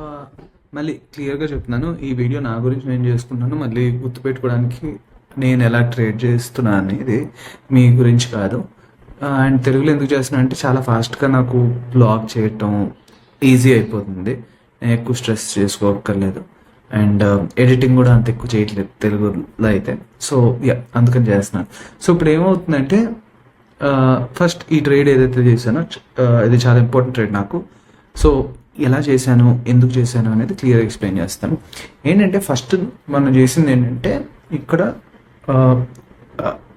ఆ, మళ్ళీ క్లియర్గా చెప్తున్నాను. ఈ వీడియో నా గురించి నేను చేసుకున్నాను. మళ్ళీ గుర్తుపెట్టుకోవడానికి నేను ఎలా ట్రేడ్ చేస్తున్నా అనేది మీ గురించి కాదు. అండ్ తెలుగులో ఎందుకు చేస్తున్నా అంటే చాలా ఫాస్ట్గా నాకు బ్లాగ్ చేయటం ఈజీ అయిపోతుంది. నేను ఎక్కువ స్ట్రెస్ చేసుకోక్కర్లేదు. అండ్ ఎడిటింగ్ కూడా అంత ఎక్కువ చేయట్లేదు తెలుగులో అయితే. సో అందుకని చేస్తున్నాను. సో ఇప్పుడు ఏమవుతుందంటే ఫస్ట్ ఈ ట్రేడ్ ఏదైతే చేశానో ఇది చాలా ఇంపార్టెంట్ ట్రేడ్ నాకు. సో ఎలా చేశాను, ఎందుకు చేశాను అనేది క్లియర్ ఎక్స్ప్లెయిన్ చేస్తాను. ఏంటంటే ఫస్ట్ మనం చేసింది ఏంటంటే ఇక్కడ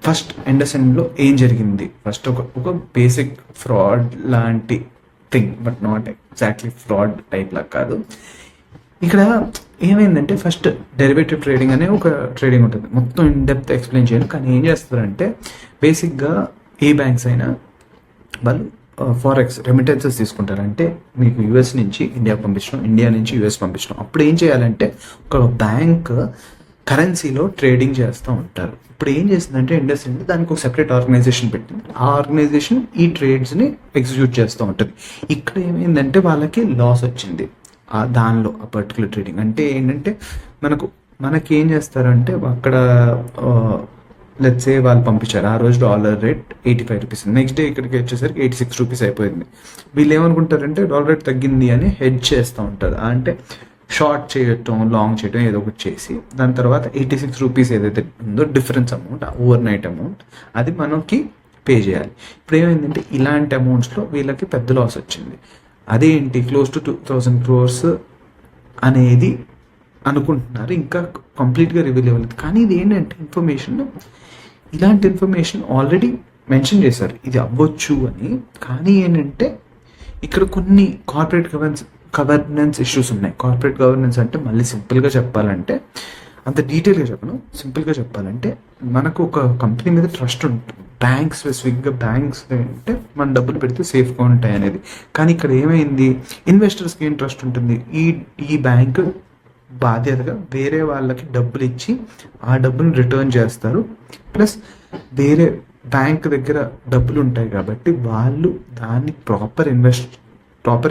ఫస్ట్ ఎండసెండ్లో ఏం జరిగింది, ఫస్ట్ ఒక బేసిక్ ఫ్రాడ్ లాంటి thing, but not exactly fraud type లాగా కాదు. ఇక్కడ ఏమైందంటే ఫస్ట్ డెరివేటివ్ ట్రేడింగ్ అనే ఒక ట్రేడింగ్ ఉంటుంది. మొత్తం ఇన్ డెప్త్ ఎక్స్ప్లెయిన్ చేయను, కానీ ఏం చేస్తారంటే బేసిక్గా ఏ బ్యాంక్స్ అయినా వాళ్ళు ఫారెక్స్ రెమిటెన్సెస్ తీసుకుంటారు. అంటే మీకు యూఎస్ నుంచి ఇండియా పంపించడం, ఇండియా నుంచి యూఎస్ పంపించడం. అప్పుడు ఏం చేయాలంటే ఒక బ్యాంక్ కరెన్సీలో ట్రేడింగ్ చేస్తూ ఉంటారు. ఇప్పుడు ఏం చేసిందంటే ఇండస్ఇండ్ దానికి ఒక సెపరేట్ ఆర్గనైజేషన్ పెట్టింది. ఆ ఆర్గనైజేషన్ ఈ ట్రేడ్స్ని ఎగ్జిక్యూట్ చేస్తూ ఉంటుంది. ఇక్కడ ఏమైందంటే వాళ్ళకి లాస్ వచ్చింది దానిలో ఆ పర్టికులర్ ట్రేడింగ్. అంటే ఏంటంటే మనకి ఏం చేస్తారంటే అక్కడ లెట్స్ సే వాళ్ళు పంపించారు, ఆ రోజు dollar rate 85 rupees, next day ఇక్కడికి వచ్చేసరికి 86 రూపీస్ అయిపోయింది. వీళ్ళు ఏమనుకుంటారంటే డాలర్ రేట్ తగ్గింది అని హెడ్జ్ చేస్తూ ఉంటారు. అంటే షార్ట్ చేయటం, లాంగ్ చేయటం ఏదో ఒకటి చేసి దాని తర్వాత 86 రూపీస్ ఏదైతే ఉందో difference amount, over night amount, అది మనకి పే చేయాలి. ఇప్పుడు ఏమైందంటే ఇలాంటి అమౌంట్స్లో వీళ్ళకి పెద్ద లాస్ వచ్చింది. అదేంటి క్లోజ్ టు 2000 crores అనేది అనుకుంటున్నారు. ఇంకా కంప్లీట్గా రివీల్ అవ్వలేదు. కానీ ఇది ఏంటంటే ఇలాంటి ఇన్ఫర్మేషన్ ఆల్రెడీ మెన్షన్ చేశారు ఇది అవ్వచ్చు అని. కానీ ఏంటంటే ఇక్కడ కొన్ని కార్పొరేట్ గవర్నెన్స్ ఇష్యూస్ ఉన్నాయి. కార్పొరేట్ గవర్నెన్స్ అంటే మళ్ళీ సింపుల్గా చెప్పాలంటే, అంత డీటెయిల్గా చెప్పను, సింపుల్గా చెప్పాలంటే మనకు ఒక కంపెనీ మీద ట్రస్ట్ ఉంటుంది. బ్యాంక్స్ స్పెసిఫిక్గా బ్యాంక్స్ అంటే మన డబ్బులు పెడితే సేఫ్గా ఉంటాయి అనేది. కానీ ఇక్కడ ఏమైంది, ఇన్వెస్టర్స్కి ఏం ట్రస్ట్ ఉంటుంది, ఈ బ్యాంక్ బాధ్యతగా వేరే వాళ్ళకి డబ్బులు ఇచ్చి ఆ డబ్బులు రిటర్న్ చేస్తారు. ప్లస్ వేరే బ్యాంక్ దగ్గర డబ్బులు ఉంటాయి కాబట్టి వాళ్ళు దాన్ని ప్రాపర్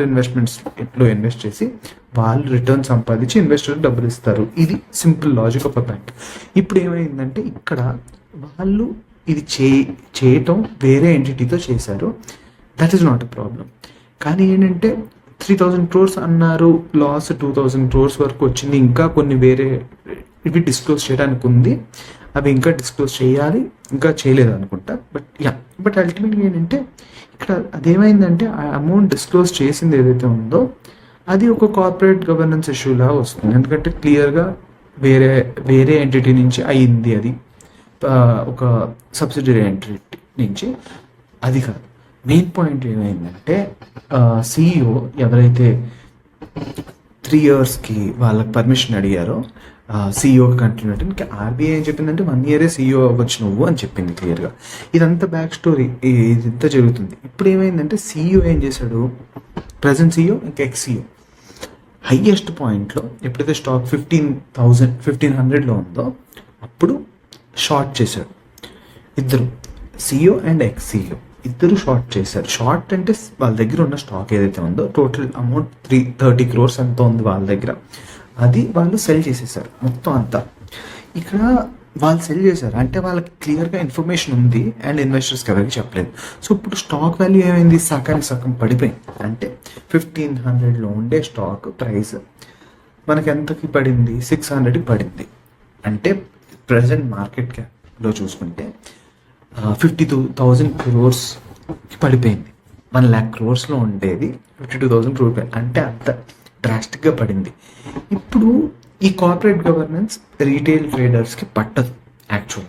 ఇన్వెస్ట్మెంట్స్లో ఇన్వెస్ట్ చేసి వాళ్ళు రిటర్న్ సంపాదించి ఇన్వెస్టర్ డబ్బులు ఇస్తారు. ఇది simple logic of a bank. ఇప్పుడు ఏమైందంటే ఇక్కడ వాళ్ళు ఇది చేయటం వేరే ఎంటిటీతో చేశారు. That is not a problem. కానీ ఏంటంటే 3000 crores అన్నారు, లాస్ 2000 crores వరకు వచ్చింది. ఇంకా కొన్ని వేరే ఇవి డిస్క్లోజ్ చేయడానికి ఉంది, అవి ఇంకా డిస్క్లోజ్ చేయాలి, ఇంకా చేయలేదు అనుకుంటా. బట్ అల్టిమేట్గా ఏంటంటే ఇక్కడ అదేమైందంటే ఆ అమౌంట్ డిస్క్లోజ్ చేసింది ఏదైతే ఉందో అది ఒక కార్పొరేట్ గవర్నెన్స్ ఇష్యూలా వస్తుంది. ఎందుకంటే క్లియర్గా వేరే ఎంటిటీ నుంచి అయింది, అది ఒక సబ్సిడరీ ఎంటిటీ నుంచి, అది కాదు. మెయిన్ పాయింట్ ఏమైందంటే CEO ఎవరైతే 3 yearsకి వాళ్ళకి పర్మిషన్ అడిగారో CEOకి కంటిన్యూటీ, ఇంకా RBI ఏం చెప్పిందంటే 1 year CEO అవ్వచ్చు నువ్వు అని చెప్పింది క్లియర్గా. ఇదంతా బ్యాక్ స్టోరీ, ఇదంతా జరుగుతుంది. ఇప్పుడు ఏమైందంటే CEO ఏం చేశాడు, ప్రజెంట్ CEO ఇంకా CEO హైయెస్ట్ పాయింట్లో ఎప్పుడైతే స్టాక్ 1500లో ఉందో అప్పుడు షార్ట్ చేశాడు. ఇద్దరు CEO అండ్ ex-CEO ఇద్దరు షార్ట్ చేశారు. షార్ట్ అంటే వాళ్ళ దగ్గర ఉన్న స్టాక్ ఏదైతే ఉందో టోటల్ అమౌంట్ 30 crores ఎంత ఉంది వాళ్ళ దగ్గర, అది వాళ్ళు సెల్ చేసేసారు మొత్తం అంతా. ఇక్కడ వాళ్ళు సెల్ చేశారు అంటే వాళ్ళకి క్లియర్గా ఇన్ఫర్మేషన్ ఉంది అండ్ ఇన్వెస్టర్స్కి ఎవరికి చెప్పలేదు. సో ఇప్పుడు స్టాక్ వాల్యూ ఏమైంది, సగం పడిపోయింది. అంటే 1500లో ఉండే స్టాక్ ప్రైస్ మనకి ఎంతకి పడింది, 600కి పడింది. అంటే ప్రజెంట్ మార్కెట్ క్యాప్లో చూసుకుంటే 52,000 crores పడిపోయింది. 1 lakh crores ఉండేది 52,000 crores, అంటే అంత డ్రాస్టిక్గా పడింది. ఇప్పుడు ఈ కార్పొరేట్ గవర్నెన్స్ రీటైల్ ట్రేడర్స్కి పట్టదు యాక్చువల్,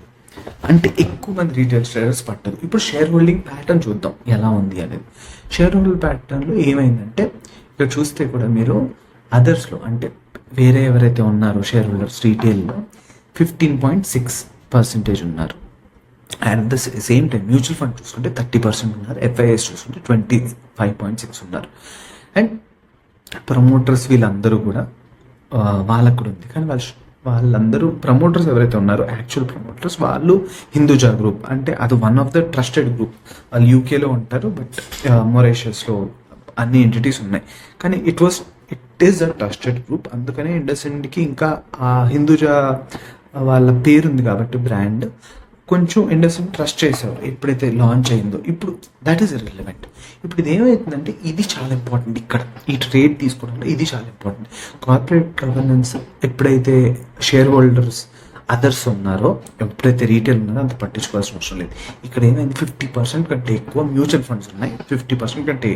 అంటే ఎక్కువ మంది రీటైల్ ట్రేడర్స్ పట్టదు. ఇప్పుడు షేర్ హోల్డింగ్ ప్యాటర్న్ చూద్దాం ఎలా ఉంది అనేది. షేర్ హోల్డింగ్ ప్యాటర్న్లో ఏమైందంటే ఇక్కడ చూస్తే కూడా మీరు అదర్స్లో అంటే వేరే ఎవరైతే ఉన్నారో షేర్ హోల్డర్స్ రీటైల్లో 15.6% ఉన్నారు. And at the same time mutual fund చూసుకుంటే 30% ఉన్నారు, FIS చూసుకుంటే 25.6 ఉన్నారు. అండ్ ప్రమోటర్స్ వీళ్ళందరూ కూడా వాళ్ళకు కూడా ఉంది. కానీ వాళ్ళందరూ ప్రమోటర్స్ ఎవరైతే ఉన్నారో యాక్చువల్ ప్రమోటర్స్ వాళ్ళు హిందూజా గ్రూప్, అంటే అది one of the trusted group. వాళ్ళు యూకేలో ఉంటారు, బట్ మొరేషియస్లో అన్ని ఎంటిటీస్ ఉన్నాయి. కానీ it is a trusted group. అందుకనే ఇండస్ఇండ్కి ఇంకా ఆ హిందూజా వాళ్ళ పేరుంది కాబట్టి బ్రాండ్ కొంచెం ఇండస్ఇండ్ ట్రస్ట్ చేశారు ఎప్పుడైతే లాంచ్ అయిందో. ఇప్పుడు దట్ ఈస్ రిలవెంట్. ఇప్పుడు ఇది ఏమవుతుందంటే ఇది చాలా ఇంపార్టెంట్. ఇక్కడ ఈ ట్రేడ్ తీసుకోవడంలో ఇది చాలా ఇంపార్టెంట్. కార్పొరేట్ గవర్నెన్స్ ఎప్పుడైతే షేర్ హోల్డర్స్ అదర్స్ ఉన్నారో, ఎప్పుడైతే రీటైల్ ఉన్నారో అంత పట్టించుకోవాల్సిన అవసరం లేదు. ఇక్కడ ఏమైంది 50% కంటే ఎక్కువ మ్యూచువల్ ఫండ్స్ ఉన్నాయి. 50% కంటే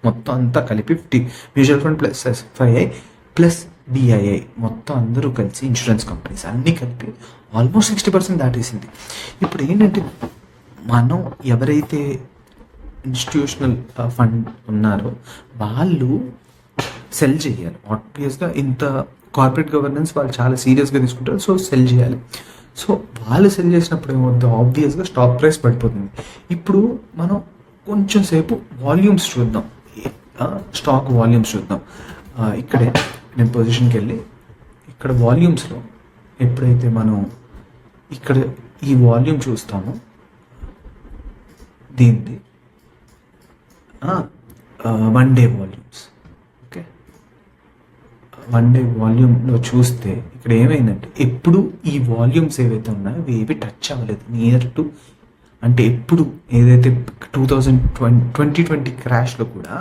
మొత్తం అంతా కలిపి 50 mutual fund plus SFI plus DII మొత్తం అందరూ కలిసి ఇన్సూరెన్స్ కంపెనీస్ అన్నీ కలిపి ఆల్మోస్ట్ 60% దాటేసింది. ఇప్పుడు ఏంటంటే మనం ఎవరైతే ఇన్స్టిట్యూషనల్ ఫండ్ ఉన్నారో వాళ్ళు సెల్ చేయాలి. ఆబ్వియస్గా ఇంత కార్పొరేట్ గవర్నెన్స్ వాళ్ళు చాలా సీరియస్గా తీసుకుంటారు, సో సెల్ చేయాలి. సో వాళ్ళు సెల్ చేసినప్పుడు ఏమవుతుంది, ఆబ్వియస్గా స్టాక్ ప్రైస్ పడిపోతుంది. ఇప్పుడు మనం కొంచెం సేపు వాల్యూమ్స్ చూద్దాం, స్టాక్ వాల్యూమ్స్ చూద్దాం. ఇక్కడే నేను పొజిషన్కి వెళ్ళి ఇక్కడ వాల్యూమ్స్లో ఎప్పుడైతే మనం ఇక్కడ ఈ వాల్యూమ్ చూస్తామో దీన్ని 1 డే వాల్యూమ్స్, ఓకే, 1 డే వాల్యూమ్లో చూస్తే ఇక్కడ ఏమైందంటే ఎప్పుడు ఈ వాల్యూమ్స్ ఏవైతే ఉన్నాయో ఏవి టచ్ అవ్వలేదు నియర్ టు, అంటే ఎప్పుడు ఏదైతే 2020 క్రాష్లో కూడా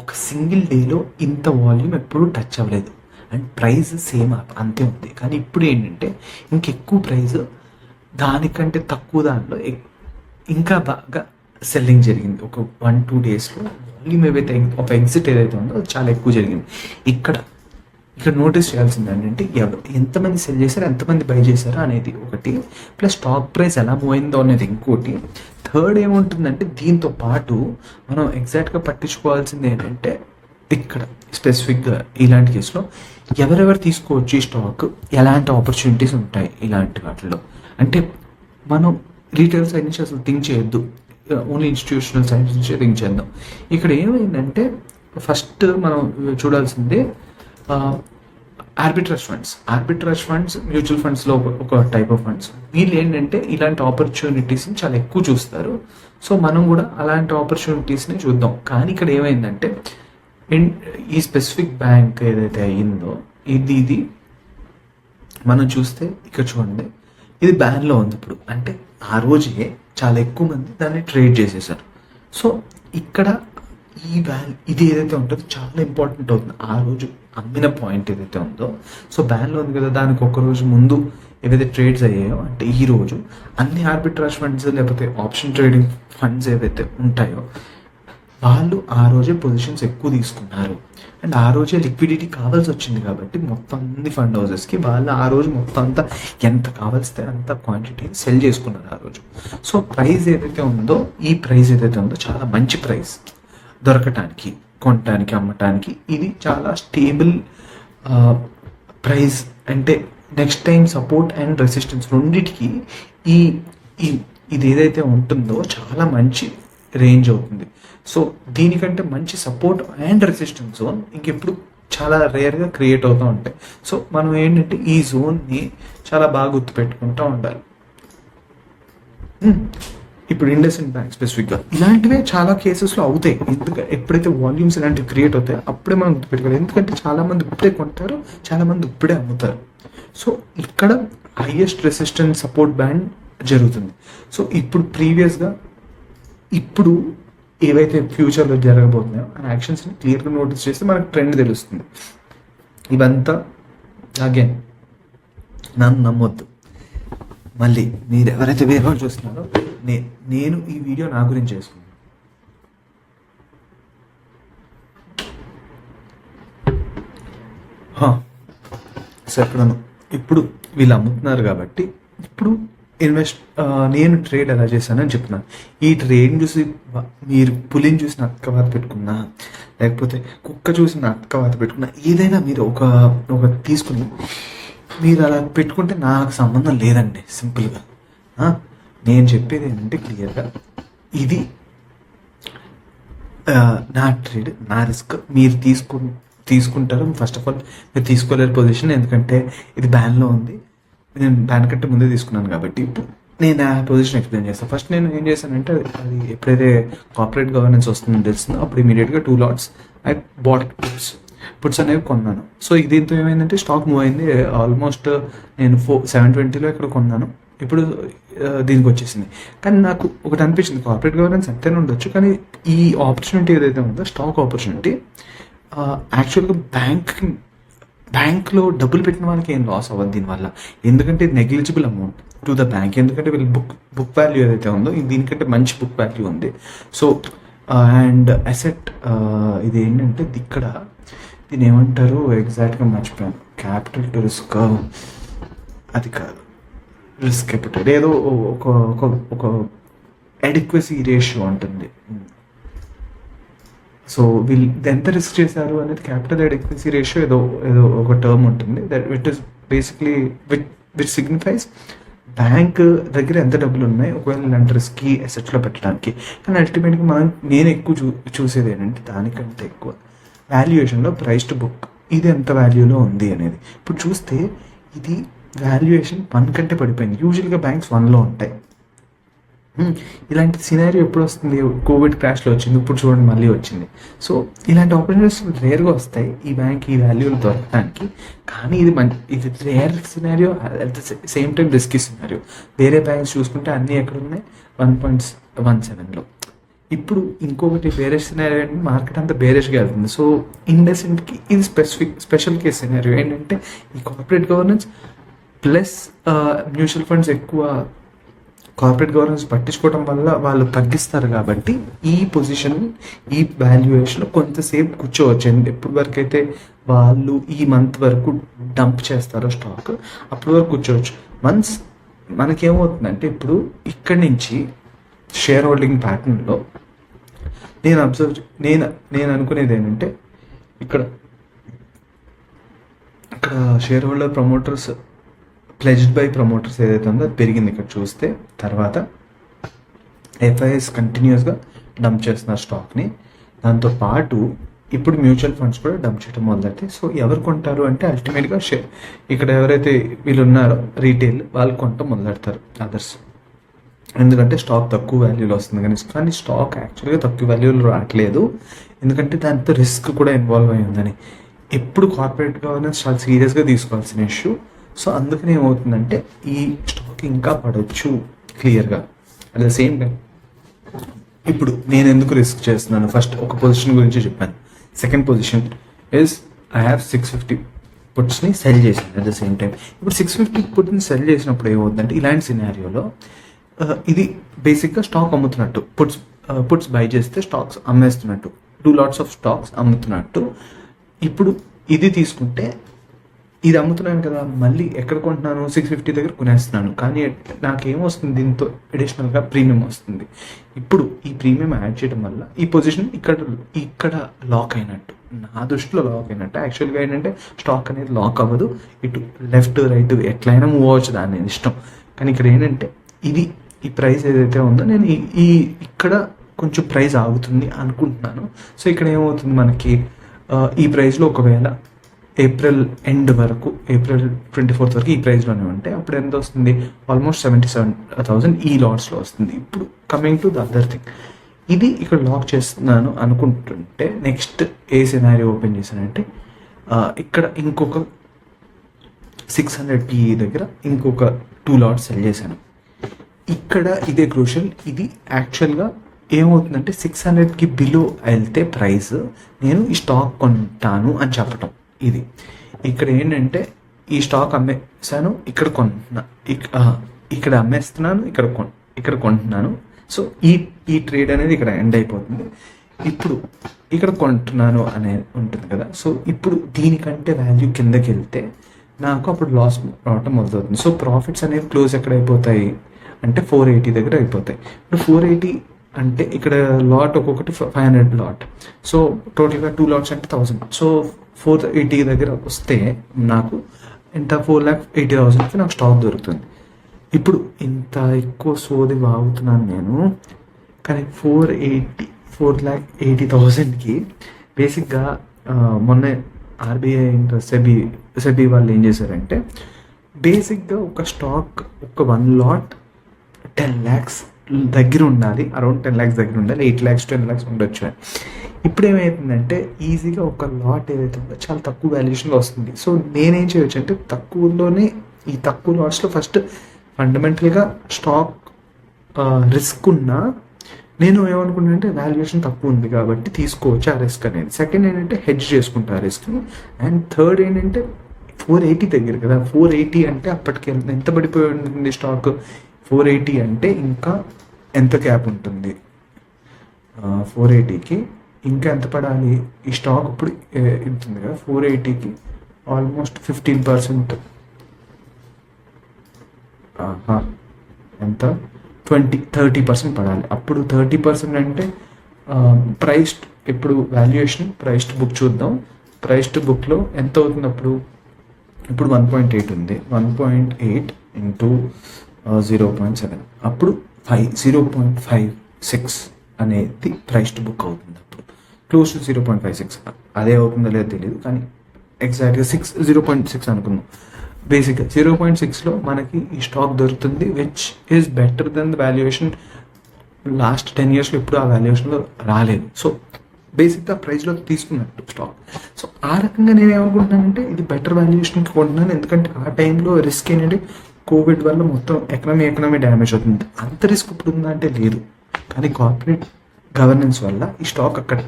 ఒక సింగిల్ డేలో ఇంత వాల్యూమ్ ఎప్పుడు టచ్ అవ్వలేదు అండ్ ప్రైస్ సేమ్ అంతే ఉంది. కానీ ఇప్పుడు ఏంటంటే ఇంకెక్కువ ప్రైస్ దానికంటే తక్కువ దానిలో ఇంకా బాగా సెల్లింగ్ జరిగింది. ఒక 1-2 డేస్లో వాల్యూమ్ ఏవైతే ఒక ఎగ్జిట్ ఏదైతే ఉందో అది చాలా ఎక్కువ జరిగింది. ఇక్కడ నోటీస్ చేయాల్సింది ఏంటంటే ఎంతమంది సెల్ చేశారు, ఎంతమంది బై చేశారు అనేది ఒకటి, ప్లస్ స్టాక్ ప్రైస్ ఎలా మూవ్ అయిందో అనేది ఇంకోటి. థర్డ్ ఏముంటుందంటే దీంతో పాటు మనం ఎగ్జాక్ట్గా పట్టించుకోవాల్సింది ఏంటంటే ఇక్కడ స్పెసిఫిక్గా ఇలాంటి కేసులో ఎవరెవరు తీసుకోవచ్చు ఈ స్టాక్, ఎలాంటి ఆపర్చునిటీస్ ఉంటాయి ఇలాంటి వాటిలో. అంటే మనం రీటైల్ సైడ్ నుంచి అసలు థింక్ చేయొద్దు, ఓన్లీ ఇన్స్టిట్యూషనల్ సైడ్ నుంచి థింక్ చేద్దాం. ఇక్కడ ఏమైందంటే ఫస్ట్ మనం చూడాల్సిందే ఆర్బిట్రేజ్ ఫండ్స్ మ్యూచువల్ ఫండ్స్లో ఒక టైప్ ఆఫ్ ఫండ్స్. వీళ్ళు ఏంటంటే ఇలాంటి ఆపర్చునిటీస్ని చాలా ఎక్కువ చూస్తారు. సో మనం కూడా అలాంటి ఆపర్చునిటీస్ని చూద్దాం. కానీ ఇక్కడ ఏమైందంటే ఈ స్పెసిఫిక్ బ్యాంక్ ఏదైతే అయ్యిందో ఇది మనం చూస్తే ఇక్కడ చూడండి, ఇది బ్యాన్లో ఉంది ఇప్పుడు. అంటే ఆ రోజే చాలా ఎక్కువ మంది దాన్ని ట్రేడ్ చేసేసారు. సో ఇక్కడ ఇది ఏదైతే ఉంటుందో చాలా ఇంపార్టెంట్ అవుతుంది. ఆ రోజు అమ్మిన పాయింట్ ఏదైతే ఉందో, సో బ్యాన్లో ఉంది కదా, దానికి ఒక రోజు ముందు ఏవైతే ట్రేడ్స్ అయ్యాయో, అంటే ఈ రోజు అన్ని ఆర్బిట్రాజ్ ఫండ్స్ లేకపోతే ఆప్షన్ ట్రేడింగ్ ఫండ్స్ ఏవైతే ఉంటాయో వాళ్ళు ఆ రోజే పొజిషన్స్ ఎక్కువ తీసుకున్నారు. అండ్ ఆ రోజే లిక్విడిటీ కావాల్సి వచ్చింది కాబట్టి మొత్తం అన్ని ఫండ్ హౌసెస్కి వాళ్ళు ఆ రోజు మొత్తం అంతా ఎంత కావాల్స్తే అంత క్వాంటిటీ సెల్ చేసుకున్నారు ఆ రోజు. సో ప్రైస్ ఏదైతే ఉందో, ఈ ప్రైస్ ఏదైతే ఉందో చాలా మంచి ప్రైస్ దొరకటానికి, కొనటానికి, అమ్మటానికి ఇది చాలా స్టేబుల్ ప్రైస్. అంటే next time support and resistance రెండింటికి ఇది ఏదైతే ఉంటుందో చాలా మంచి రేంజ్ అవుతుంది. సో దీనికంటే మంచి సపోర్ట్ అండ్ రెసిస్టెన్స్ జోన్ ఇంకెప్పుడు చాలా రేర్గా క్రియేట్ అవుతూ ఉంటాయి. సో మనం ఏంటంటే ఈ జోన్ని చాలా బాగా గుర్తుపెట్టుకుంటూ ఉండాలి. ఇప్పుడు ఇండస్ఇండ్ బ్యాంక్ స్పెసిఫిక్గా ఇలాంటివే చాలా కేసెస్లో అవుతాయి. ఎందుకంటే ఎప్పుడైతే వాల్యూమ్స్ ఇలాంటివి క్రియేట్ అవుతాయి అప్పుడే మనం గుర్తుపెట్టుకోవాలి. ఎందుకంటే చాలామంది ఇప్పుడే కొంటారు, చాలామంది ఇప్పుడే అమ్ముతారు. సో ఇక్కడ హైయెస్ట్ రెసిస్టెన్స్ సపోర్ట్ బ్యాండ్ జరుగుతుంది. సో ఇప్పుడు ప్రీవియస్గా ఇప్పుడు ఏవైతే ఫ్యూచర్లో జరగబోతున్నాయో ఆ యాక్షన్స్ని క్లియర్గా నోటీస్ చేస్తే మనకు ట్రెండ్ తెలుస్తుంది. ఇవంతా అగైన్ నన్ను నమ్మొద్దు. మళ్ళీ మీరు ఎవరైతే వేరే వాళ్ళు చూస్తున్నారో నేను ఈ వీడియో నా గురించి చేసుకున్నాను. సో ఇప్పుడు వీళ్ళు అమ్ముతున్నారు కాబట్టి ఇప్పుడు నేను ట్రేడ్ ఎలా చేశానని చెప్తున్నాను. ఈ ట్రేడ్ చూసి మీరు పులిని చూసి నక్కవాత పెట్టుకున్నా, లేకపోతే కుక్క చూసి నక్కవాత పెట్టుకున్నా, ఏదైనా మీరు ఒక తీసుకుని మీరు అలా పెట్టుకుంటే నాకు సంబంధం లేదండి. సింపుల్గా నేను చెప్పేది ఏంటంటే క్లియర్గా ఇది నా ట్రేడ్, నా రిస్క్. మీరు తీసుకుంటారు. ఫస్ట్ ఆఫ్ ఆల్ మీరు తీసుకోలేరు పొజిషన్, ఎందుకంటే ఇది బ్యాన్లో ఉంది. నేను బ్యాన్ కంటే ముందే తీసుకున్నాను కాబట్టి ఇప్పుడు నేను ఆ పొజిషన్ ఎక్స్ప్లెయిన్ చేస్తాను. ఫస్ట్ నేను ఏం చేశానంటే అది ఎప్పుడైతే కార్పొరేట్ గవర్నెన్స్ వస్తుందని తెలుస్తుందో అప్పుడు ఇమీడియట్గా 2 lots I bought puts. Puts అనేవి కొన్నాను. సో దీంతో ఏమైందంటే స్టాక్ మూవ్ అయింది. ఆల్మోస్ట్ నేను 720లో ఇక్కడ కొన్నాను, ఇప్పుడు దీనికి వచ్చేసింది. కానీ నాకు ఒకటి అనిపించింది, కార్పొరేట్ గవర్నెన్స్ ఎంతైనా ఉండొచ్చు, కానీ ఈ ఆపర్చునిటీ ఏదైతే ఉందో స్టాక్ ఆపర్చునిటీ, యాక్చువల్గా బ్యాంక్లో డబ్బులు పెట్టిన వాళ్ళకి ఏం లాస్ అవ్వదు దీనివల్ల, ఎందుకంటే ఇది negligible amount to the bank. ఎందుకంటే వీళ్ళు బుక్ వాల్యూ ఏదైతే ఉందో దీనికంటే మంచి బుక్ వాల్యూ ఉంది. సో అండ్ అసెట్ ఇది ఏంటంటే ఇక్కడ దీని ఏమంటారు ఎగ్జాక్ట్గా మర్చిపోయాను, క్యాపిటల్ టు రిస్క్, అది కాదు, రిస్క్ క్యాపిటల్ ఏదో ఒక ఒక ఒక అడిక్వసీ రేషియో ఉంటుంది. సో వీళ్ళు ఎంత రిస్క్ చేశారు అనేది క్యాపిటల్ అడిక్వసీ రేషియో ఏదో ఏదో ఒక టర్మ్ ఉంటుంది, that with is basically which signifies bank దగ్గర ఎంత డబ్బులు ఉన్నాయి ఒకవేళ ఇలాంటి రిస్కీ అసెట్స్లో పెట్టడానికి. కానీ అల్టిమేట్గా నేను ఎక్కువ చూసేది ఏంటంటే దానికంటే ఎక్కువ వాల్యుయేషన్లో ప్రైస్ టు బుక్ ఇది ఎంత వాల్యూలో ఉంది అనేది. ఇప్పుడు చూస్తే ఇది వాల్యుయేషన్ 1 కంటే పడిపోయింది. యూజువల్గా బ్యాంక్స్ 1లో ఉంటాయి. ఇలాంటి సినారియో ఎప్పుడు వస్తుంది, కోవిడ్ క్రాష్లో వచ్చింది, ఇప్పుడు చూడండి మళ్ళీ వచ్చింది. సో ఇలాంటి ఆపర్చునిటీస్ రేర్గా వస్తాయి ఈ బ్యాంక్ ఈ వాల్యూలు దొరకడానికి. కానీ ఇది rare scenario, at the same time risky scenario. వేరే బ్యాంక్స్ చూసుకుంటే అన్నీ ఎక్కడ ఉన్నాయి 1.17లో. ఇప్పుడు ఇంకొకటి బేరేజ్ సినారియో ఏంటంటే మార్కెట్ అంతా బేరేజ్గా వెళ్తుంది. సో ఇండస్ఇండ్కి ఇది స్పెషల్ కేస్ సినారియో ఏంటంటే ఈ corporate governance plus mutual funds ఎక్కువ కార్పొరేట్ గవర్నెన్స్ పట్టించుకోవడం వల్ల వాళ్ళు తగ్గిస్తారు. కాబట్టి ఈ పొజిషన్ ఈ వాల్యుయేషన్లో కొంతసేపు కూర్చోవచ్చు. ఎప్పటి వరకు అయితే వాళ్ళు ఈ మంత్ వరకు డంప్ చేస్తారో స్టాక్ అప్పటి వరకు కూర్చోవచ్చు. వన్స్ మనకేమవుతుందంటే ఇప్పుడు ఇక్కడి నుంచి షేర్ హోల్డింగ్ ప్యాటర్న్లో నేను అనుకునేది ఏంటంటే ఇక్కడ share holder promoters pledged by promoters ఏదైతే ఉందో అది పెరిగింది ఇక్కడ చూస్తే. తర్వాత ఎఫ్ఐఎస్ కంటిన్యూస్గా డంప్ చేస్తున్నారు స్టాక్ని. దాంతోపాటు ఇప్పుడు మ్యూచువల్ ఫండ్స్ కూడా డంప్ చేయడం మొదలైతే. సో ఎవరు కొంటారు అంటే అల్టిమేట్గా ఇక్కడ ఎవరైతే వీళ్ళు ఉన్నారో రీటైల్ వాళ్ళు కొనటం మొదలెడతారు, అదర్స్. ఎందుకంటే స్టాక్ తక్కువ వాల్యూలో వస్తుంది, కానీ స్టాక్ యాక్చువల్గా తక్కువ వాల్యూలో రావట్లేదు, ఎందుకంటే దాంతో రిస్క్ కూడా ఇన్వాల్వ్ అయి ఉందని. ఎప్పుడు కార్పొరేట్ గవర్నెన్స్ చాలా సీరియస్గా తీసుకోవాల్సిన ఇష్యూ. సో అందుకని ఏమవుతుందంటే ఈ స్టాక్ ఇంకా పడవచ్చు క్లియర్గా. అట్ ద సేమ్ టైం ఇప్పుడు నేను ఎందుకు రిస్క్ చేస్తున్నాను, ఫస్ట్ ఒక పొజిషన్ గురించి చెప్పాను. Second position is I have 650 పుట్స్ని సెల్ చేశాను. అట్ ద సేమ్ టైం ఇప్పుడు 650 పుట్స్ని సెల్ చేసినప్పుడు ఏమవుతుందంటే ఇలాంటి సినారియోలో ఇది బేసిక్గా స్టాక్ అమ్ముతున్నట్టు, పుట్స్ బై చేస్తే స్టాక్స్ అమ్మేస్తున్నట్టు, 2 lots ఆఫ్ స్టాక్స్ అమ్ముతున్నట్టు. ఇప్పుడు ఇది తీసుకుంటే ఇది అమ్ముతున్నాను కదా, మళ్ళీ ఎక్కడ కొంటున్నాను 650 దగ్గర కొనేస్తున్నాను, కానీ నాకేమొస్తుంది దీంతో అడిషనల్గా ప్రీమియం వస్తుంది. ఇప్పుడు ఈ ప్రీమియం యాడ్ చేయడం వల్ల ఈ పొజిషన్ ఇక్కడ లాక్ అయినట్టు, నా దృష్టిలో లాక్ అయినట్టు. యాక్చువల్గా ఏంటంటే స్టాక్ అనేది లాక్ అవ్వదు, ఇటు లెఫ్ట్ రైట్ ఎట్లయినా మూవ్ అవ్వచ్చు, దాని ఇష్టం. కానీ ఇక్కడ ఏంటంటే ఈ ప్రైస్ ఏదైతే ఉందో నేను ఇక్కడ కొంచెం ప్రైస్ ఆగుతుంది అనుకుంటున్నాను. సో ఇక్కడ ఏమవుతుంది మనకి ఈ ప్రైస్లో ఒకవేళ ఏప్రిల్ ఎండ్ వరకు, April 24th వరకు ఈ ప్రైస్లోనే ఉంటే అప్పుడు ఎంత వస్తుంది, ఆల్మోస్ట్ 77,000 ఈ లాట్స్లో వస్తుంది. ఇప్పుడు coming to the other thing, ఇది ఇక్కడ లాక్ చేస్తున్నాను అనుకుంటుంటే నెక్స్ట్ ఏ సినారియో ఓపెన్ చేశానంటే ఇక్కడ ఇంకొక 600 PE దగ్గర ఇంకొక 2 lots సెల్ చేశాను. ఇక్కడ ఇదే క్రూషల్. ఇది యాక్చువల్గా ఏమవుతుందంటే 600కి బిలో వెళ్తే ప్రైస్ నేను ఈ స్టాక్ కొంటాను అని చెప్పటం. ఇది ఇక్కడ ఏంటంటే ఈ స్టాక్ అమ్మేసాను, ఇక్కడ కొంటున్నా, ఇక్కడ అమ్మేస్తున్నాను, ఇక్కడ కొంటున్నాను. సో ఈ ట్రేడ్ అనేది ఇక్కడ ఎండ్ అయిపోతుంది. ఇప్పుడు ఇక్కడ కొంటున్నాను అనేది ఉంటుంది కదా. సో ఇప్పుడు దీనికంటే వాల్యూ కిందకి వెళ్తే నాకు అప్పుడు లాస్ రావటం మొదలవుతుంది. సో ప్రాఫిట్స్ అనేవి క్లోజ్ ఎక్కడ అయిపోతాయి అంటే 480 దగ్గర అయిపోతాయి. ఇప్పుడు 480 అంటే ఇక్కడ లాట్ ఒక్కొక్కటి 500 లాట్, సో టోటల్గా 2 lots అంటే 1000. సో 480 దగ్గర వస్తే నాకు ఎంత 4,80,000కి నాకు స్టాక్ దొరుకుతుంది. ఇప్పుడు ఇంత ఎక్కువ సోది వాగుతున్నాను నేను, కానీ 4,80,000కి బేసిక్గా మొన్న ఆర్బీఐ ఇంకా సెబీ వాళ్ళు ఏం చేశారంటే బేసిక్గా ఒక స్టాక్ ఒక 1 lot 10 lakhs దగ్గర ఉండాలి, అరౌండ్ 10 lakhs దగ్గర ఉండాలి, 8 lakhs 10 lakhs ఉండొచ్చు. ఇప్పుడు ఏమైతుందంటే ఈజీగా ఒక లాట్ ఏదైతే ఉందో చాలా తక్కువ వాల్యుయేషన్లో వస్తుంది. సో నేనేం చేయొచ్చు అంటే తక్కువలోనే ఈ తక్కువ లాట్స్లో ఫస్ట్ ఫండమెంటల్గా స్టాక్ రిస్క్ ఉన్నా నేను ఏమనుకున్నాను అంటే వాల్యుయేషన్ తక్కువ ఉంది కాబట్టి తీసుకోవచ్చు ఆ రిస్క్ అనేది. సెకండ్ ఏంటంటే హెడ్జ్ చేసుకుంటా ఆ రిస్క్ని. అండ్ థర్డ్ ఏంటంటే 480 దగ్గర కదా, 480 అంటే అప్పటికి ఎంత పడిపోయి ఉంటుంది స్టాక్? 480 అంటే ఇంకా ఎంత గ్యాప్ ఉంటుంది? 480కి ఇంకా ఎంత పడాలి? ఈ స్టాక్ ఇప్పుడు ఉంటుంది కదా, 480కి ఆల్మోస్ట్ 15%, ఎంత 30% పడాలి. అప్పుడు 30% అంటే ప్రైస్డ్, ఇప్పుడు వాల్యుయేషన్ ప్రైస్డ్ బుక్ చూద్దాం. ప్రైస్డ్ బుక్లో ఎంత అవుతుంది అప్పుడు? ఇప్పుడు 1.8 ఉంది, 1.8 ఇంటూ 0.7, అప్పుడు 0.56 అనేది ప్రైస్డ్ బుక్ అవుతుంది. అప్పుడు క్లోజ్ టు 0.56, అదే అవుతుందో లేదో తెలియదు కానీ ఎగ్జాక్ట్గా 0.6 అనుకుందాం. బేసిక్గా 0.6లో మనకి ఈ స్టాక్ దొరుకుతుంది, which is better then the valuation. Last 10 yearsలో ఎప్పుడు ఆ వాల్యుయేషన్లో రాలేదు. సో బేసిక్గా ప్రైస్లో తీసుకున్నట్టు స్టాక్. సో ఆ రకంగా నేను ఏమనుకుంటున్నానంటే ఇది బెటర్ వాల్యుయేషన్కి కొంటున్నాను. ఎందుకంటే ఆ టైంలో రిస్క్ ఏంటంటే కోవిడ్ వల్ల మొత్తం ఎకనామీ డ్యామేజ్ అవుతుంది. అంత రిస్క్ ఇప్పుడు ఉందంటే లేదు. కానీ కార్పొరేట్ గవర్నెన్స్ వల్ల ఈ స్టాక్ అక్కడ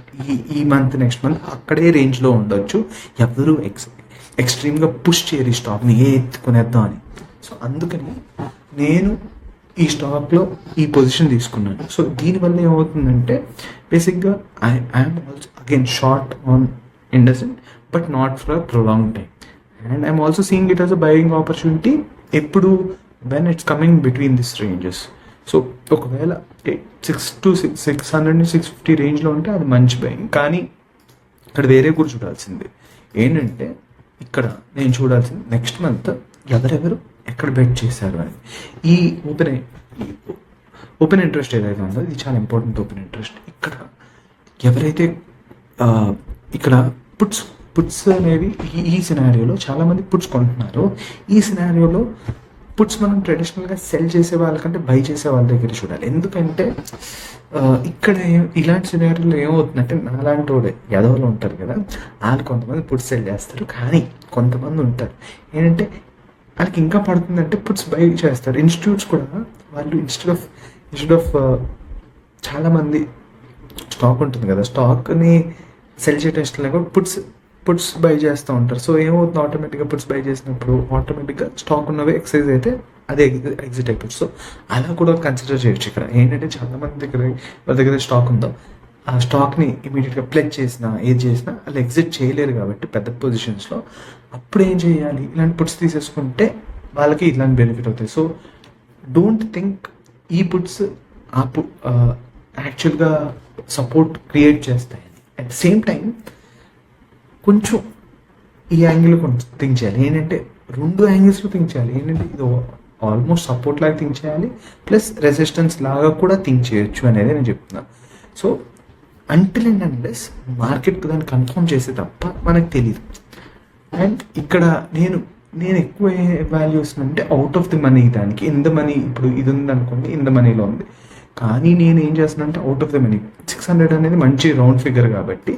ఈ మంత్ నెక్స్ట్ మంత్ అక్కడే రేంజ్లో ఉండొచ్చు. ఎవరు ఎక్స్ట్రీమ్గా పుష్ చేయరు ఈ స్టాక్ని ఎత్తుకునేద్దాం అని. సో అందుకని నేను ఈ స్టాక్లో ఈ పొజిషన్ తీసుకున్నాను. సో దీనివల్ల ఏమవుతుందంటే బేసిక్గా I'm also again short on IndusInd, but not for prolong time. And I'm also seeing it as a buying opportunity ఎప్పుడు when it's coming between this ranges. So ఒకవేళ 600 నుంచి 650 రేంజ్లో ఉంటే అది మంచి బయింగ్. కానీ ఇక్కడ వేరే కూడా చూడాల్సింది ఏంటంటే ఇక్కడ నేను చూడాల్సింది నెక్స్ట్ మంత్ ఎవరెవరు ఎక్కడ బెట్ చేశారు అని. ఈ ఓపెన్ ఇంట్రెస్ట్ ఏదైతే ఉందో ఇది చాలా ఇంపార్టెంట్. ఓపెన్ ఇంట్రెస్ట్ ఇక్కడ ఎవరైతే ఇక్కడ పుట్స్ అనేవి ఈ సినారియోలో చాలామంది పుట్స్ కొంటున్నారు. ఈ సినారియోలో పుట్స్ మనం ట్రెడిషనల్గా సెల్ చేసే వాళ్ళకంటే బై చేసే వాళ్ళ దగ్గర చూడాలి. ఎందుకంటే ఇక్కడ ఇలాంటి సినారియోలో ఏమవుతుందంటే నాలాంటి వాడే ఎదవలు ఉంటారు కదా, వాళ్ళు కొంతమంది పుట్స్ సెల్ చేస్తారు. కానీ కొంతమంది ఉంటారు ఏంటంటే వాళ్ళకి ఇంకా పడుతుందంటే పుట్స్ బై చేస్తారు. ఇన్స్టిట్యూట్స్ కూడా వాళ్ళు ఇన్స్టెడ్ ఆఫ్ చాలామంది స్టాక్ ఉంటుంది కదా, స్టాక్ని సెల్ చేయడం ఇష్టం లేకుండా పుట్స్ బై చేస్తూ ఉంటారు. సో ఏమవుతుంది, ఆటోమేటిక్గా పుట్స్ బై చేసినప్పుడు ఆటోమేటిక్గా స్టాక్ ఉన్నవి ఎక్సైజ్ అయితే అదే ఎగ్జిట్ అయిపోతుంది. సో అలా కూడా కన్సిడర్ చేయొచ్చు. ఇక్కడ ఏంటంటే చాలామంది వాళ్ళ దగ్గర స్టాక్ ఉందో ఆ స్టాక్ని ఇమీడియట్గా ప్లెజ్ చేసినా ఏది చేసినా వాళ్ళు ఎగ్జిట్ చేయలేరు కాబట్టి పెద్ద పొజిషన్స్లో అప్పుడు ఏం చేయాలి, ఇలాంటి పుట్స్ తీసేసుకుంటే వాళ్ళకి ఇలాంటి బెనిఫిట్ అవుతాయి. సో డోంట్ థింక్ ఈ పుట్స్ యాక్చువల్గా సపోర్ట్ క్రియేట్ చేస్తాయి. అట్ ద సేమ్ టైం కొంచెం ఈ యాంగిల్ కొంచెం థింక్ చేయాలి. ఏంటంటే 2 యాంగిల్స్లో థింక్ చేయాలి. ఏంటంటే ఇది ఆల్మోస్ట్ సపోర్ట్ లాగా థింక్ చేయాలి, ప్లస్ రెసిస్టెన్స్ లాగా కూడా థింక్ చేయొచ్చు అనేది నేను చెప్తున్నాను. So until and unless market దాన్ని కన్ఫర్మ్ చేస్తే తప్ప మనకు తెలియదు. అండ్ ఇక్కడ నేను ఎక్కువ వాల్యూ ఇస్తున్నానంటే అవుట్ ఆఫ్ ది మనీ. దానికి ఇన్ ద మనీ, ఇప్పుడు ఇది ఉంది అనుకోండి, ఇన్ ద మనీలో ఉంది. కానీ నేను ఏం చేస్తున్నాను అంటే అవుట్ ఆఫ్ ద మనీ 600 అనేది మంచి రౌండ్ ఫిగర్ కాబట్టి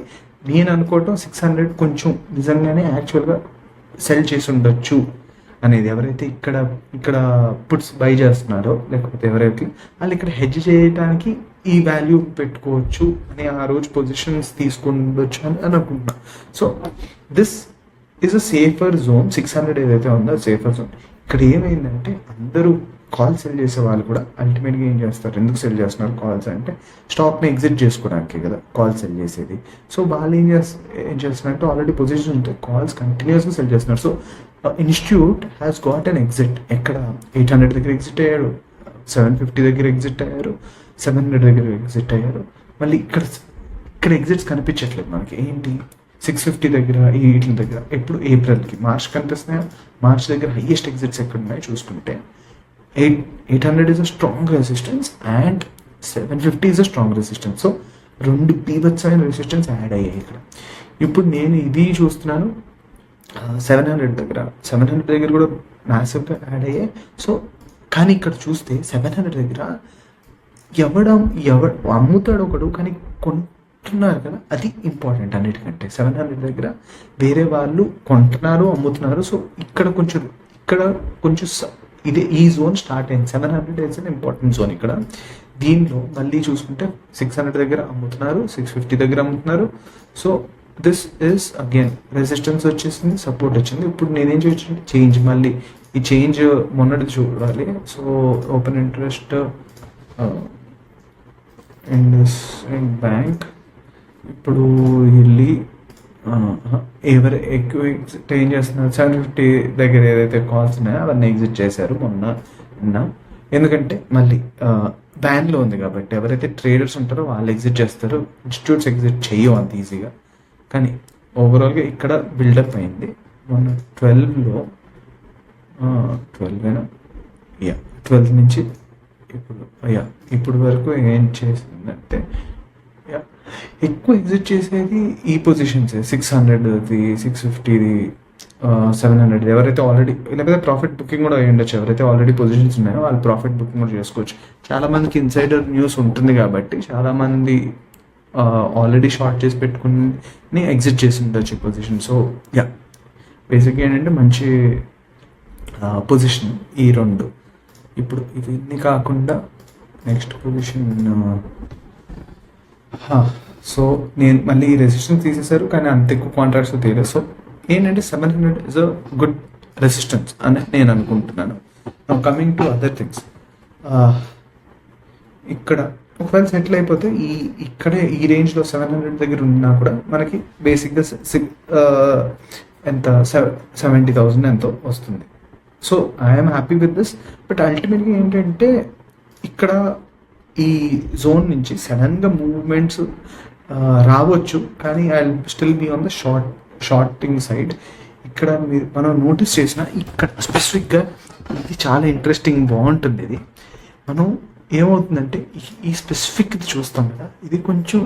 నేను అనుకోవటం 600 కొంచెం నిజంగానే యాక్చువల్గా సెల్ చేసి ఉండొచ్చు అనేది. ఎవరైతే ఇక్కడ పుట్స్ బై చేస్తున్నారో లేకపోతే ఎవరైతే వాళ్ళు ఇక్కడ హెడ్జ్ చేయడానికి ఈ వాల్యూ పెట్టుకోవచ్చు అని ఆ రోజు పొజిషన్స్ తీసుకుండొచ్చు అని అనుకుంటున్నా. So this is a safer zone. 600 ఏదైతే ఉందో సేఫర్ జోన్. ఇక్కడ ఏమైందంటే అందరూ కాల్ సెల్ చేసే వాళ్ళు కూడా అల్టిమేట్గా ఏం చేస్తారు, ఎందుకు సెల్ చేస్తున్నారు కాల్స్ అంటే స్టాక్ని ఎగ్జిట్ చేసుకోవడానికి కదా కాల్ సెల్ చేసేది. సో వాళ్ళు ఏం చేస్తున్నారంటే ఆల్రెడీ పొజిషన్ ఉంటే కాల్స్ కంటిన్యూస్గా సెల్ చేస్తున్నారు. So institute has got an exit. ఎక్కడ 800 దగ్గర ఎగ్జిట్ అయ్యారు, 750 దగ్గర ఎగ్జిట్ అయ్యారు, 700 దగ్గర ఎగ్జిట్ అయ్యారు. మళ్ళీ ఇక్కడ ఎగ్జిట్స్ కనిపించట్లేదు మనకి. ఏంటి 650 దగ్గర, ఈ 8 దగ్గర. ఎప్పుడు ఏప్రిల్కి, మార్చ్ కనిపిస్తున్నాయి. మార్చ్ దగ్గర హైయెస్ట్ ఎగ్జిట్స్ ఎక్కడ ఉన్నాయో చూసుకుంటే 800 is a strong resistance and 750 is a strong resistance. So 2 బీభత్సమైన రెసిస్టెన్స్ యాడ్ అయ్యాయి ఇక్కడ. ఇప్పుడు నేను ఇది చూస్తున్నాను 700 దగ్గర కూడా మ్యాసివ్గా యాడ్ అయ్యాయి. సో కానీ ఇక్కడ చూస్తే 700 దగ్గర ఎవడు అమ్ముతాడు ఒకడు, కానీ కొంటున్నారు కదా, అది ఇంపార్టెంట్ అన్నిటికంటే. 700 దగ్గర వేరే వాళ్ళు కొంటున్నారు, అమ్ముతున్నారు. సో ఇక్కడ కొంచెం ఇది ఈ జోన్ స్టార్ట్ అయింది. 700 ఇస్ అన్ ఇంపార్టెంట్ జోన్ ఇక్కడ. దీనిలో మళ్ళీ చూసుకుంటే 600 దగ్గర అమ్ముతున్నారు, 650 దగ్గర అమ్ముతున్నారు. So this is again resistance వచ్చేసింది, సపోర్ట్ వచ్చింది. ఇప్పుడు నేనేం చేయొచ్చు, చేంజ్ మళ్ళీ ఈ చేంజ్ మొన్నటి చూడాలి. So open interest IndusInd bank ఇప్పుడు వెళ్ళి ఎవరు ఎక్కువ ఎగ్జిట్ ఏం చేస్తున్నారు, 750 దగ్గర ఏదైతే కాల్స్ ఉన్నాయో అవన్నీ ఎగ్జిట్ చేశారు నిన్న. ఎందుకంటే మళ్ళీ బ్యాన్లో ఉంది కాబట్టి ఎవరైతే ట్రేడర్స్ ఉంటారో వాళ్ళు ఎగ్జిట్ చేస్తారు, ఇన్స్టిట్యూట్స్ ఎగ్జిట్ చేయవు అంత ఈజీగా. కానీ ఓవరాల్గా ఇక్కడ బిల్డప్ అయింది. మొన్న 12లో 12 నుంచి ఇప్పుడు వరకు ఏం చేసిందంటే ఎక్కువ ఎగ్జిట్ చేసేది ఈ పొజిషన్స్ 600ది, 650ది, 700 ఎవరైతే ఆల్రెడీ, లేకపోతే ప్రాఫిట్ బుకింగ్ కూడా అయ్యి ఉండొచ్చు. ఎవరైతే ఆల్రెడీ పొజిషన్స్ ఉన్నాయో వాళ్ళు ప్రాఫిట్ బుకింగ్ కూడా చేసుకోవచ్చు. చాలా మందికి ఇన్సైడర్ న్యూస్ ఉంటుంది కాబట్టి చాలా మంది ఆల్రెడీ షార్ట్ చేసి పెట్టుకుని ఎగ్జిట్ చేసి ఉండొచ్చు ఈ పొజిషన్. సో బేసిక్గా ఏంటంటే మంచి పొజిషన్ ఈ రెండు. ఇప్పుడు ఇవన్నీ కాకుండా నెక్స్ట్ పొజిషన్, సో నేను మళ్ళీ రెసిస్టెన్స్ తీసేశారు కానీ అంత ఎక్కువ కాంట్రాక్ట్స్ తీయలేదు. సో ఏంటంటే 700 ఇస్ అ గుడ్ రెసిస్టెన్స్ అని నేను అనుకుంటున్నాను. కమింగ్ టు అదర్ థింగ్స్, ఇక్కడ ఒకవేళ సెటిల్ అయిపోతే ఇక్కడే ఈ రేంజ్లో 700 దగ్గర ఉన్నా కూడా మనకి బేసిక్గా ఎంత 70,000 ఎంతో వస్తుంది. So I'm happy with this. But అల్టిమేట్గా ఏంటంటే ఇక్కడ ఈ జోన్ నుంచి సడన్గా మూవ్మెంట్స్ రావచ్చు, కానీ I still be on the shorting side. ఇక్కడ మనం నోటీస్ చేసిన ఇక్కడ స్పెసిఫిక్గా ఇది చాలా ఇంట్రెస్టింగ్, బాగుంటుంది. ఇది మనం ఏమవుతుందంటే ఈ స్పెసిఫిక్ ఇది చూస్తాం కదా, ఇది కొంచెం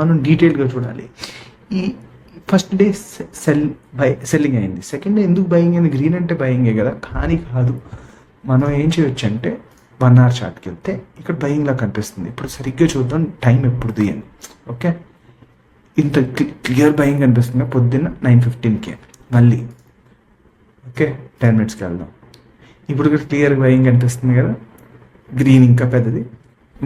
మనం డీటెయిల్గా చూడాలి. ఈ ఫస్ట్ డే సెల్లింగ్ అయింది, సెకండ్ డే ఎందుకు బయింగ్ అయింది, గ్రీన్ అంటే బయింగే కదా, కానీ కాదు. మనం ఏం చేయొచ్చు అంటే 1 hour చార్ట్కి వెళ్తే ఇక్కడ బయింగ్లా కనిపిస్తుంది. ఇప్పుడు సరిగ్గా చూద్దాం టైం ఎప్పుడుది అని. ఓకే, ఇంత క్లియర్ బయింగ్ కనిపిస్తుంది పొద్దున్న 9:15కి. మళ్ళీ ఓకే 10 minutesకి వెళ్దాం. ఇప్పుడు ఇక్కడ క్లియర్ బయింగ్ కనిపిస్తుంది కదా, గ్రీన్ ఇంకా పెద్దది.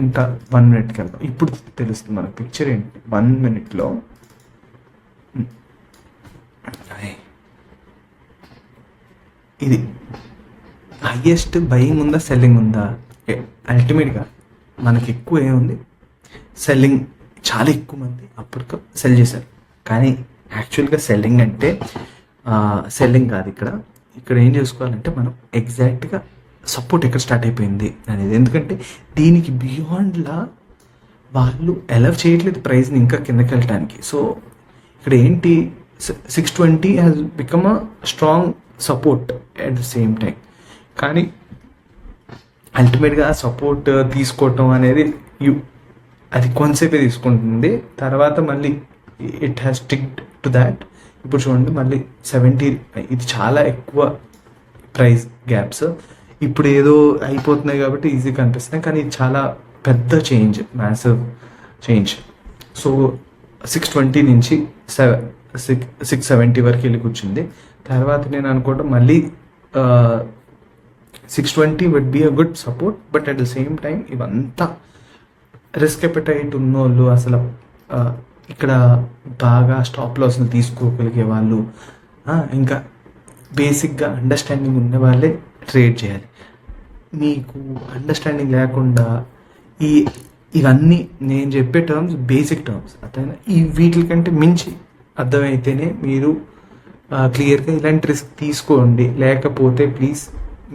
ఇంకా 1 minutesకి వెళ్దాం. ఇప్పుడు తెలుస్తుంది మన పిక్చర్ ఏంటి. 1 minuteలో ఇది హైయెస్ట్ బయింగ్ ఉందా, సెల్లింగ్ ఉందా? అల్టిమేట్గా మనకి ఎక్కువ ఏముంది, సెల్లింగ్. చాలా ఎక్కువ మంది అప్పటికి సెల్ చేశారు. కానీ యాక్చువల్గా సెల్లింగ్ అంటే సెల్లింగ్ కాదు. ఇక్కడ ఏం చేసుకోవాలంటే మనం ఎగ్జాక్ట్గా సపోర్ట్ ఎక్కడ స్టార్ట్ అయిపోయింది అనేది. ఎందుకంటే దీనికి బియాండ్లా వాళ్ళు అలవ్ చేయట్లేదు ప్రైస్ని ఇంకా కిందకి వెళ్ళటానికి. సో ఇక్కడ ఏంటి, 620 has become a strong support at the same time. కానీ అల్టిమేట్గా సపోర్ట్ తీసుకోవటం అనేది అది కొంతసేపే తీసుకుంటుంది, తర్వాత మళ్ళీ it has sticked to that. ఇప్పుడు చూడండి మళ్ళీ 70, ఇది చాలా ఎక్కువ ప్రైస్ గ్యాప్స్. ఇప్పుడు ఏదో అయిపోతున్నాయి కాబట్టి ఈజీగా కనిపిస్తున్నాయి, కానీ ఇది చాలా పెద్ద చేంజ్, మ్యాసివ్ చేంజ్. సో 620 నుంచి 670 వరకు వెళ్ళి కూర్చుంది. తర్వాత నేను అనుకోవటం మళ్ళీ 620 would be a good support, but at the same time ఇవంతా రిస్క్ ఎపెటైట్ ఉన్నోళ్ళు, అసలు ఇక్కడ బాగా స్టాప్ లాస్ని తీసుకోగలిగే వాళ్ళు, ఇంకా బేసిక్గా అండర్స్టాండింగ్ ఉన్న వాళ్ళే ట్రేడ్ చేయాలి. మీకు అండర్స్టాండింగ్ లేకుండా ఇవన్నీ నేను చెప్పే టర్మ్స్ బేసిక్ టర్మ్స్ అర్థమైనా, వీటికంటే మించి అర్థమైతేనే మీరు క్లియర్గా ఇలాంటి రిస్క్ తీసుకోండి. లేకపోతే ప్లీజ్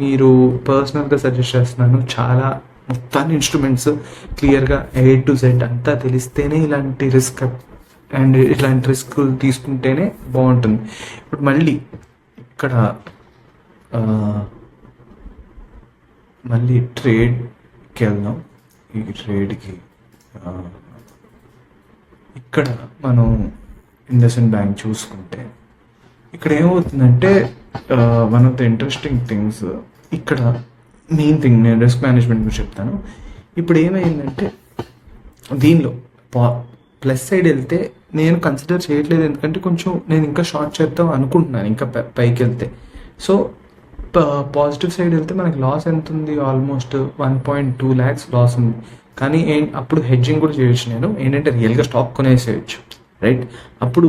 మీరు పర్సనల్గా సజెస్ట్ చేస్తున్నాను, చాలా మొత్తాన్ని ఇన్స్ట్రుమెంట్స్ క్లియర్గా A to Z అంతా తెలిస్తేనే ఇలాంటి రిస్క్ తీసుకుంటేనే బాగుంటుంది. ఇప్పుడు మళ్ళీ ఇక్కడ మళ్ళీ ట్రేడ్కి వెళ్దాం. ఈ ట్రేడ్కి ఇక్కడ మనం ఇండస్ఇండ్ బ్యాంక్ చూసుకుంటే ఇక్కడ ఏమవుతుందంటే one of the interesting things, ఇక్కడ మెయిన్ థింగ్ నేను రిస్క్ మేనేజ్మెంట్ గురించి చెప్తాను. ఇప్పుడు ఏమైందంటే దీనిలో ప్లస్ సైడ్ వెళ్తే నేను కన్సిడర్ చేయట్లేదు, ఎందుకంటే కొంచెం నేను ఇంకా షార్ట్ చేద్దాం అనుకుంటున్నాను ఇంకా పైకి వెళ్తే. సో పాజిటివ్ సైడ్ వెళ్తే మనకి లాస్ ఎంత ఉంది, ఆల్మోస్ట్ 1.2 lakhs లాస్ ఉంది. కానీ అప్పుడు హెడ్జింగ్ కూడా చేయొచ్చు, నేను ఏంటంటే రియల్గా స్టాక్ కొనేసేయచ్చు, రైట్? అప్పుడు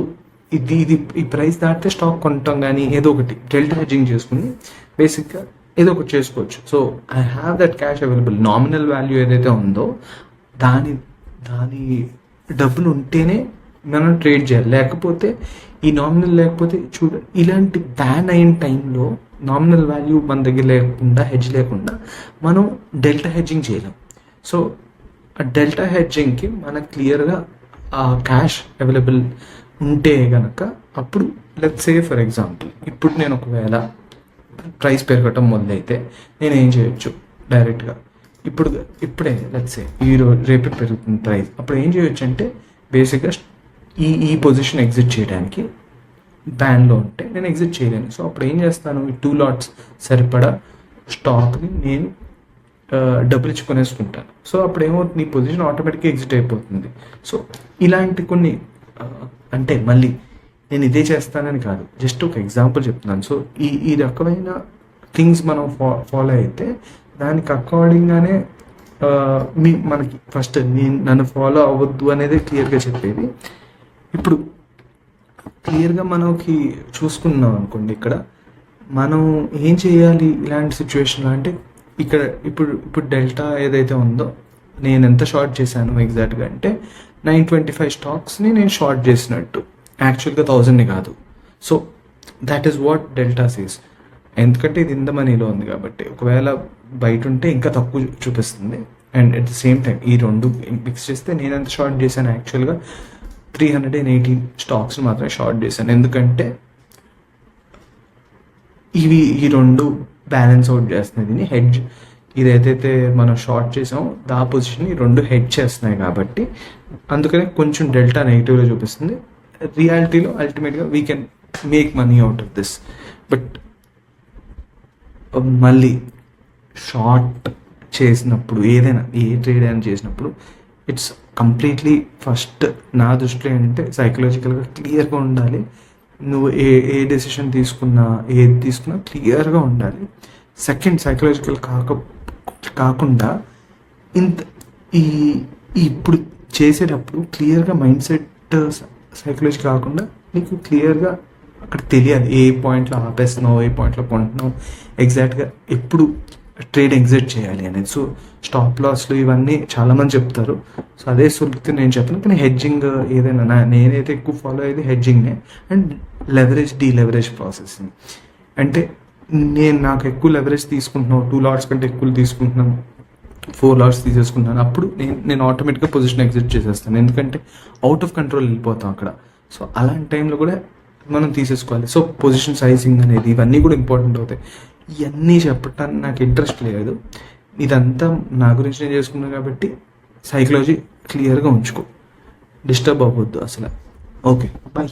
ఇది ఈ ప్రైస్ దాటితే స్టాక్ కొనటం కానీ ఏదో ఒకటి డెల్టా హెడ్జింగ్ చేసుకుని బేసిక్గా ఏదో ఒకటి చేసుకోవచ్చు. So I have that cash available. Nominal value ఏదైతే ఉందో దాని డబ్బులు ఉంటేనే మనం ట్రేడ్ చేయాలి, లేకపోతే ఈ నామినల్ లేకపోతే ఇలాంటి బ్యాన్ అయిన టైంలో నామినల్ వాల్యూ మన దగ్గర లేకుండా, హెడ్జ్ లేకుండా మనం డెల్టా హెడ్జింగ్ చేయలేం. సో ఆ డెల్టా హెడ్జింగ్కి మనకు క్లియర్గా ఆ క్యాష్ అవైలబుల్ ఉంటే కనుక అప్పుడు లెట్స్ సే ఫర్ ఎగ్జాంపుల్ ఇప్పుడు నేను ఒకవేళ ప్రైస్ పెరగటం మొదలైతే నేను ఏం చేయొచ్చు, డైరెక్ట్గా ఇప్పుడే లెట్స్ సే రేపే పెరుగుతుంది ప్రైస్, అప్పుడు ఏం చేయొచ్చు అంటే బేసిక్గా ఈ పొజిషన్ ఎగ్జిట్ చేయడానికి బ్యాన్లో ఉంటే నేను ఎగ్జిట్ చేయలేను. సో అప్పుడు ఏం చేస్తాను, ఈ 2 lots సరిపడా స్టాక్ని నేను డబ్బులు ఇచ్చి కొనేసుకుంటాను. సో అప్పుడు ఏమవుతుంది, ఈ పొజిషన్ ఆటోమేటిక్గా ఎగ్జిట్ అయిపోతుంది. సో ఇలాంటి కొన్ని అంటే మళ్ళీ నేను ఇదే చేస్తానని కాదు, జస్ట్ ఒక ఎగ్జాంపుల్ చెప్తున్నాను. సో ఈ రకమైన థింగ్స్ మనం ఫాలో అయితే దానికి అకార్డింగ్గానే మనకి ఫస్ట్ నన్ను ఫాలో అవ్వద్దు అనేది క్లియర్గా చెప్పేది. ఇప్పుడు క్లియర్గా మనకి చూసుకున్నాం అనుకోండి, ఇక్కడ మనం ఏం చేయాలి ఇలాంటి సిచ్యువేషన్లో అంటే ఇప్పుడు డెల్టా ఏదైతే ఉందో నేను ఎంత షార్ట్ చేశాను ఎగ్జాక్ట్గా అంటే 925 స్టాక్స్ని నేను షార్ట్ చేసినట్టు, యాక్చువల్గా 1000ని కాదు. So that is what delta sees. ఎందుకంటే ఇది ఇంత మనీలో ఉంది కాబట్టి, ఒకవేళ బయట ఉంటే ఇంకా తక్కువ చూపిస్తుంది. And at the same time ఈ రెండు మిక్స్ చేస్తే నేను ఎంత షార్ట్ చేశాను, యాక్చువల్గా 318 స్టాక్స్ మాత్రమే షార్ట్ చేశాను. ఎందుకంటే ఈ రెండు బ్యాలెన్స్ అవుట్ చేస్తున్నాయి, దీన్ని హెడ్జ్, ఇది ఏదైతే మనం షార్ట్ చేసామో దా పొజిషన్ ఈ రెండు హెడ్ చేస్తున్నాయి కాబట్టి అందుకనే కొంచెం డెల్టా నెగిటివ్లో చూపిస్తుంది. రియాలిటీలో అల్టిమేట్గా we can make money out of this. But మళ్ళీ షార్ట్ చేసినప్పుడు ఏదైనా ఏ ట్రేడ్ అయినా చేసినప్పుడు ఇట్స్ కంప్లీట్లీ ఫస్ట్ నా దృష్టిలో ఏంటంటే సైకలాజికల్గా క్లియర్గా ఉండాలి. నువ్వు ఏ డెసిషన్ తీసుకున్నా ఏది తీసుకున్నా క్లియర్గా ఉండాలి. సెకండ్, సైకలాజికల్ కాకుండా ఇప్పుడు చేసేటప్పుడు క్లియర్గా మైండ్ సెట్ సైకలాజీ కాకుండా నీకు క్లియర్గా అక్కడ తెలియాలి ఏ పాయింట్లో ఆపేస్తున్నావు, ఏ పాయింట్లో కొంటున్నావు, ఎగ్జాక్ట్గా ఎప్పుడు ట్రేడ్ ఎగ్జిట్ చేయాలి అనేది. సో స్టాప్ లాస్లు ఇవన్నీ చాలామంది చెప్తారు. సో అదే సొలితే నేను చెప్పను, కానీ హెడ్జింగ్ ఏదైనా నేనైతే ఎక్కువ ఫాలో అయ్యేది హెడ్జింగ్నే. అండ్ లెవరేజ్ డీలెవరేజ్ ప్రాసెసింగ్ అంటే నాకు ఎక్కువ లెవరేజ్ తీసుకుంటున్నాను, 2 lots కంటే ఎక్కువ తీసుకుంటున్నాను, 4 lots తీసేసుకుంటున్నాను, అప్పుడు నేను ఆటోమేటిక్గా పొజిషన్ ఎగ్జిట్ చేసేస్తాను, ఎందుకంటే అవుట్ ఆఫ్ కంట్రోల్ వెళ్ళిపోతాం అక్కడ. సో అలాంటి టైంలో కూడా మనం తీసేసుకోవాలి. సో పొజిషన్ సైజింగ్ అనేది ఇవన్నీ కూడా ఇంపార్టెంట్ అవుతాయి. ఇవన్నీ చెప్పటానికి నాకు ఇంట్రెస్ట్ లేదు, ఇదంతా నా గురించి నేను చేసుకున్నాను కాబట్టి సైకలాజీ క్లియర్గా ఉంచుకో, డిస్టర్బ్ అవ్వద్దు అసలు. Okay, bye.